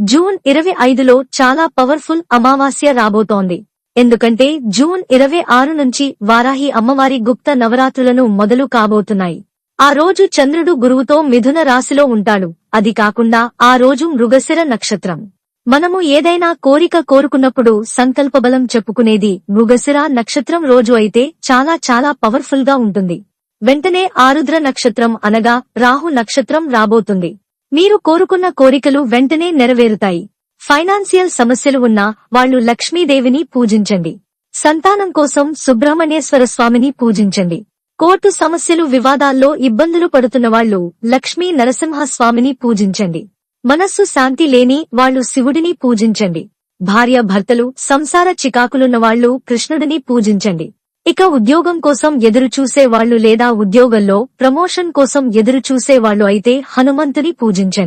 June 25లో చాలా powerful అమావాస్య రాబోతోంది. ఎందుకంటే జూన్ 26 నుంచి వారాహి అమ్మవారి గుప్త నవరాత్రులను మొదలు కాబోతున్నాయి. ఆ రోజు చంద్రుడు గురువుతో మిథున రాశిలో ఉంటాడు. అది కాకుండా ఆ రోజు మృగశిర నక్షత్రం. మనము ఏదైనా కోరిక కోరుకున్నప్పుడు సంకల్పబలం చెప్పుకునేది మృగశిర నక్షత్రం రోజు అయితే చాలా చాలా పవర్ఫుల్ గా ఉంటుంది. వెంటనే ఆరుద్ర నక్షత్రం అనగా రాహు నక్షత్రం రాబోతుంది. మీరు కోరుకున్న కోరికలు వెంటనే నెరవేరుతాయి. ఫైనాన్షియల్ సమస్యలు ఉన్నా వాళ్లు లక్ష్మీదేవిని పూజించండి. సంతానం కోసం సుబ్రహ్మణ్యేశ్వర స్వామిని పూజించండి. కోర్టు సమస్యలు వివాదాల్లో ఇబ్బందులు పడుతున్నవాళ్లు లక్ష్మీ నరసింహ స్వామిని పూజించండి. మనస్సు శాంతి లేని వాళ్లు శివుడిని పూజించండి. భార్య భర్తలు సంసార చికాకులున్నవాళ్లు కృష్ణుడిని పూజించండి. ఇక ఉద్యోగం కోసం ఎదురుచూసే వాళ్లు లేదా ఉద్యోగంలో ప్రమోషన్ కోసం ఎదురుచూసే వాళ్లు అయితే హనుమంతుని పూజించండి.